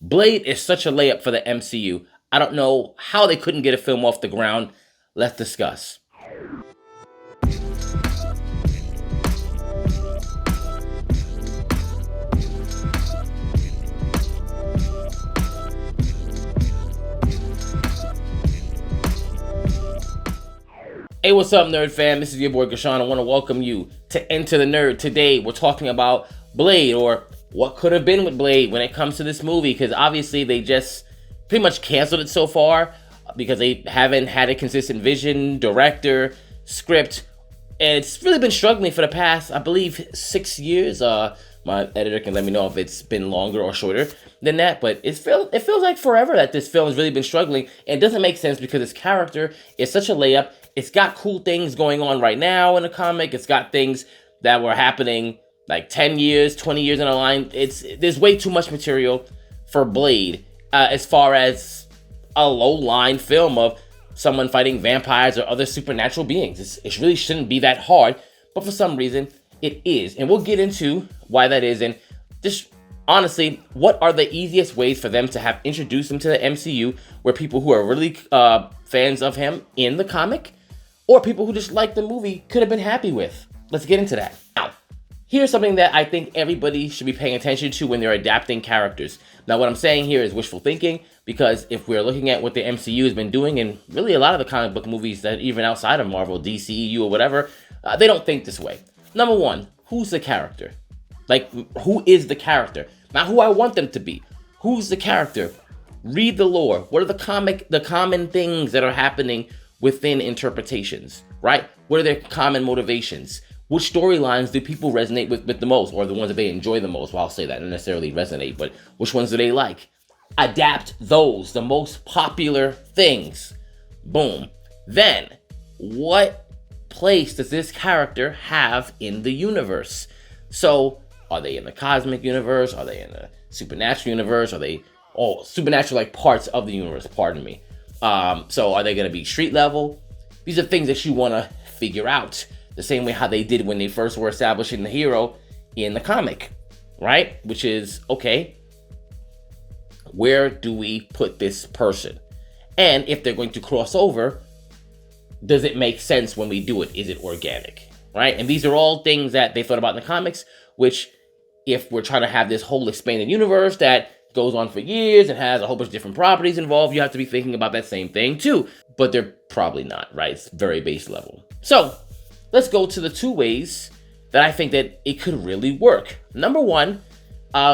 Blade is such a layup for the MCU. I don't know how they couldn't get a film off the ground. Let's discuss. Hey, what's up, Nerd fam? This is your boy Gashawn. I want to welcome you to Enter the Nerd. Today, we're talking about Blade, or what could have been with Blade when it comes to this movie, because obviously they just pretty much canceled it so far because they haven't had a consistent vision, director, script, and it's really been struggling for the past, I believe, 6 years. My editor can let me know if it's been longer or shorter than that, but it feels like forever that this film has really been struggling, and it doesn't make sense because its character is such a layup. It's got cool things going on right now in the comic. It's got things that were happening like 10 years, 20 years in a line. There's way too much material for Blade as far as a low-line film of someone fighting vampires or other supernatural beings. It really shouldn't be that hard, but for some reason, it is. And we'll get into why that is, and just honestly, what are the easiest ways for them to have introduced him to the MCU, where people who are really fans of him in the comic, or people who just like the movie, could have been happy with. Let's get into that. Now, here's something that I think everybody should be paying attention to when they're adapting characters. Now, what I'm saying here is wishful thinking, because if we're looking at what the MCU has been doing, and really a lot of the comic book movies that even outside of Marvel, DCEU or whatever, they don't think this way. Number one, who's the character? Like, who is the character? Not who I want them to be. Who's the character? Read the lore. What are the common things that are happening within interpretations, right? What are their common motivations? Which storylines do people resonate with the most, or the ones that they enjoy the most? Well, I'll say that, not necessarily resonate, but which ones do they like? Adapt those, the most popular things. Boom. Then, what place does this character have in the universe? So, are they in the cosmic universe? Are they in the supernatural universe? Are they all supernatural, like parts of the universe? Pardon me. So are they going to be street level? These are things that you want to figure out, the same way how they did when they first were establishing the hero in the comic, right? Which is, okay, where do we put this person? And if they're going to cross over, does it make sense when we do it? Is it organic, right? And these are all things that they thought about in the comics, which, if we're trying to have this whole expanded universe that goes on for years and has a whole bunch of different properties involved, you have to be thinking about that same thing too. But they're probably not, right? It's very base level. So let's go to the two ways that I think that it could really work. Number one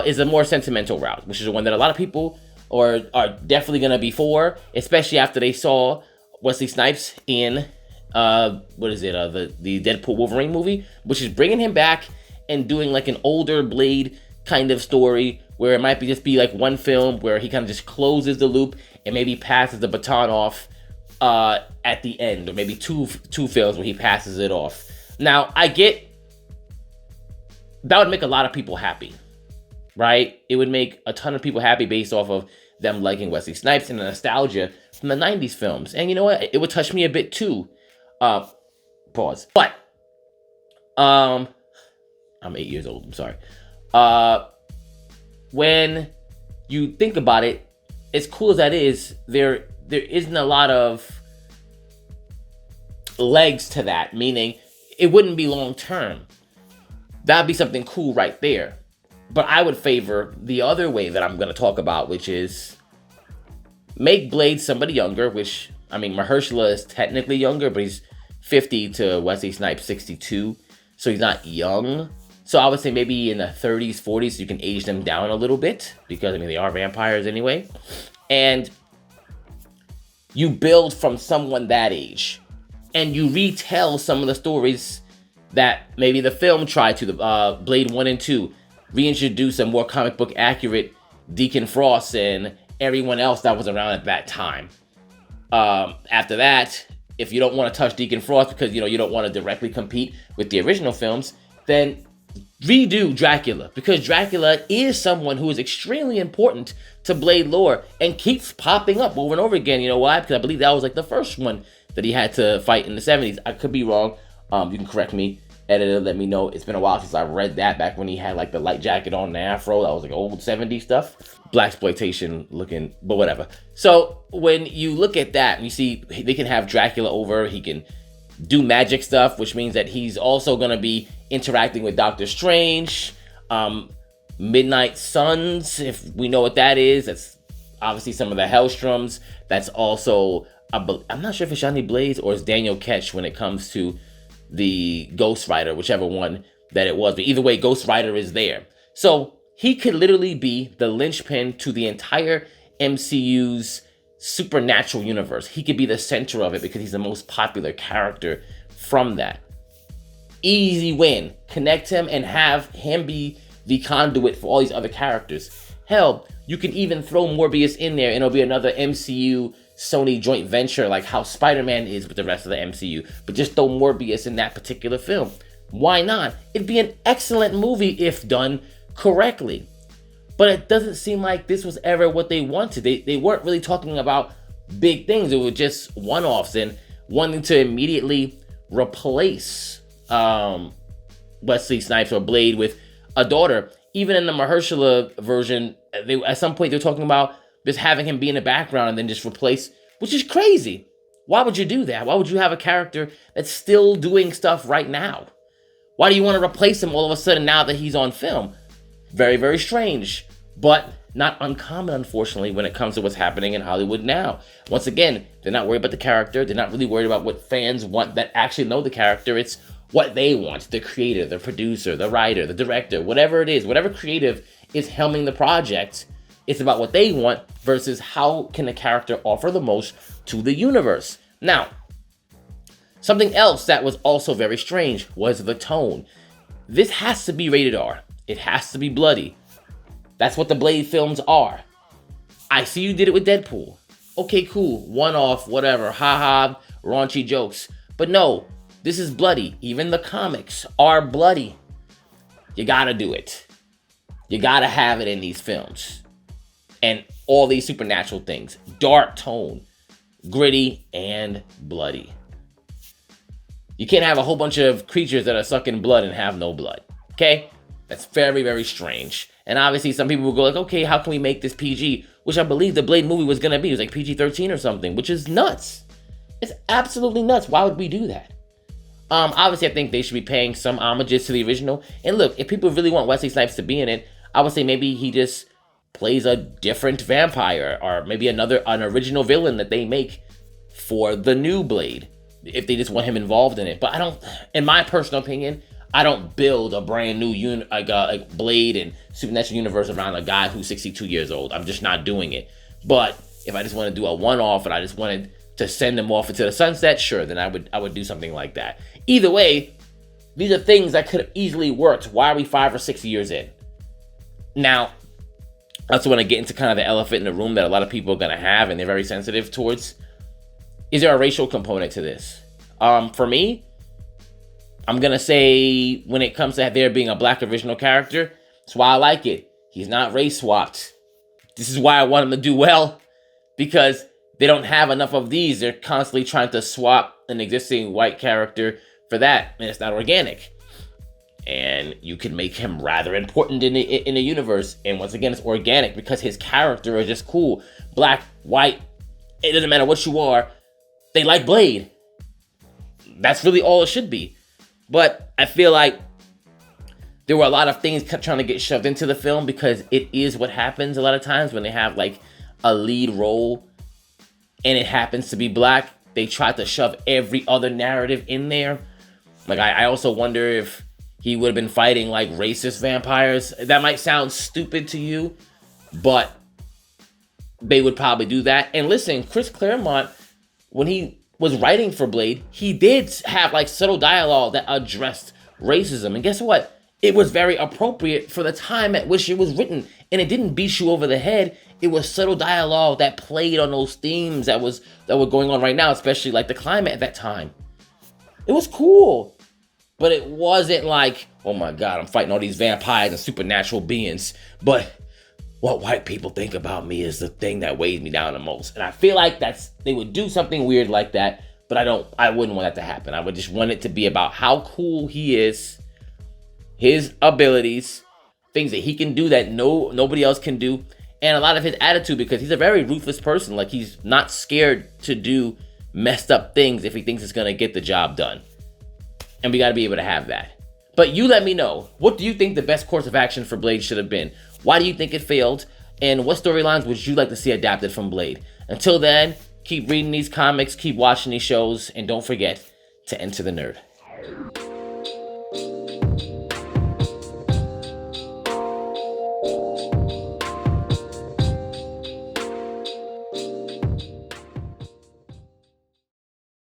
is a more sentimental route, which is the one that a lot of people are definitely going to be for, especially after they saw Wesley Snipes in the Deadpool Wolverine movie, which is bringing him back and doing like an older Blade kind of story, where it might just be like one film where he kind of just closes the loop and maybe passes the baton off at the end, or maybe two films where he passes it off. Now, I get that would make a lot of people happy, right? It would make a ton of people happy based off of them liking Wesley Snipes and the nostalgia from the 90s films. And you know what? It would touch me a bit too. Pause. But I'm 8 years old. I'm sorry. When you think about it, as cool as that is, there isn't a lot of legs to that, meaning it wouldn't be long term. That'd be something cool right there. But I would favor the other way that I'm going to talk about, which is make Blade somebody younger, which, I mean, Mahershala is technically younger, but he's 50 to Wesley Snipes 62, so he's not young. So I would say maybe in the 30s, 40s, you can age them down a little bit, because, I mean, they are vampires anyway. And you build from someone that age, and you retell some of the stories that maybe the film tried to, the Blade 1 and 2, reintroduce a more comic book accurate Deacon Frost and everyone else that was around at that time. After that, if you don't want to touch Deacon Frost because, you don't want to directly compete with the original films, then redo Dracula, because Dracula is someone who is extremely important to Blade lore and keeps popping up over and over again. You know why? Because I believe that was like the first one that he had to fight in the 70s. I could be wrong. You can correct me. editor let me know. It's been a while since I read that, back when he had like the light jacket on and the afro. That was like old 70s stuff. Blaxploitation looking, but whatever. So when you look at that, and you see they can have Dracula over, he can do magic stuff, which means that he's also going to be interacting with Doctor Strange. Midnight Suns, if we know what that is, that's obviously some of the Hellstroms. That's also, I'm not sure if it's Johnny Blaze or it's Daniel Ketch when it comes to the Ghost Rider, whichever one that it was. But either way, Ghost Rider is there. So he could literally be the linchpin to the entire MCU's supernatural universe. He could be the center of it because he's the most popular character from that. Easy win. Connect him and have him be the conduit for all these other characters. Hell, you can even throw Morbius in there and it'll be another MCU Sony joint venture, like how Spider-Man is with the rest of the MCU. But just throw Morbius in that particular film. Why not? It'd be an excellent movie if done correctly. But it doesn't seem like this was ever what they wanted. They weren't really talking about big things. It was just one-offs and wanting to immediately replace Wesley Snipes or Blade with a daughter. Even in the Mahershala version, at some point they're talking about just having him be in the background and then just replace, which is crazy. Why would you do that? Why would you have a character that's still doing stuff right now? Why do you want to replace him all of a sudden now that he's on film? Very, very strange, but not uncommon, unfortunately, when it comes to what's happening in Hollywood now. Once again, they're not worried about the character. They're not really worried about what fans want that actually know the character. It's what they want, the creator, the producer, the writer, the director, whatever it is, whatever creative is helming the project, it's about what they want versus how can the character offer the most to the universe. Now, something else that was also very strange was the tone. This has to be rated R. It has to be bloody. That's what the Blade films are. I see you did it with Deadpool. Okay, cool, one-off, whatever, haha, raunchy jokes. But no, this is bloody. Even the comics are bloody. You gotta do it. You gotta have it in these films. And all these supernatural things. Dark tone, gritty, and bloody. You can't have a whole bunch of creatures that are sucking blood and have no blood. Okay? That's very, very strange. And obviously some people will go like, okay, how can we make this PG? Which I believe the Blade movie was gonna be. It was like PG-13 or something, which is nuts. It's absolutely nuts. Why would we do that? Obviously, I think they should be paying some homages to the original. And look, if people really want Wesley Snipes to be in it, I would say maybe he just plays a different vampire or maybe an original villain that they make for the new Blade, if they just want him involved in it. But I don't, in my personal opinion, I don't build a brand new Blade and Supernatural universe around a guy who's 62 years old. I'm just not doing it. But if I just want to do a one-off and I just wanted to send them off into the sunset, sure, then I would do something like that. Either way, these are things that could have easily worked. Why are we 5 or 6 years in? Now, I also want to get into kind of the elephant in the room that a lot of people are going to have and they're very sensitive towards. Is there a racial component to this? For me, I'm going to say when it comes to there being a black original character, that's why I like it. He's not race swapped. This is why I want him to do well, because they don't have enough of these. They're constantly trying to swap an existing white character for that, and it's not organic. And you can make him rather important in the universe. And once again, it's organic because his character is just cool. Black, white, it doesn't matter what you are. They like Blade. That's really all it should be. But I feel like there were a lot of things kept trying to get shoved into the film because it is what happens a lot of times when they have like a lead role and it happens to be black. They try to shove every other narrative in there. Like I also wonder if he would have been fighting like racist vampires. That might sound stupid to you, but they would probably do that. And listen, Chris Claremont, when he was writing for Blade, he did have like subtle dialogue that addressed racism. And guess what? It was very appropriate for the time at which it was written. And it didn't beat you over the head. It was subtle dialogue that played on those themes that were going on right now, especially like the climate at that time. It was cool. But it wasn't like, oh my God, I'm fighting all these vampires and supernatural beings. But what white people think about me is the thing that weighs me down the most. And I feel like they would do something weird like that But I wouldn't want that to happen. I would just want it to be about how cool he is, his abilities, things that he can do that nobody else can do, and a lot of his attitude, because he's a very ruthless person. Like, he's not scared to do messed up things if he thinks it's gonna get the job done. And we gotta be able to have that. But you let me know, what do you think the best course of action for Blade should have been? Why do you think it failed? And what storylines would you like to see adapted from Blade? Until then, keep reading these comics, keep watching these shows, and don't forget to enter the nerd.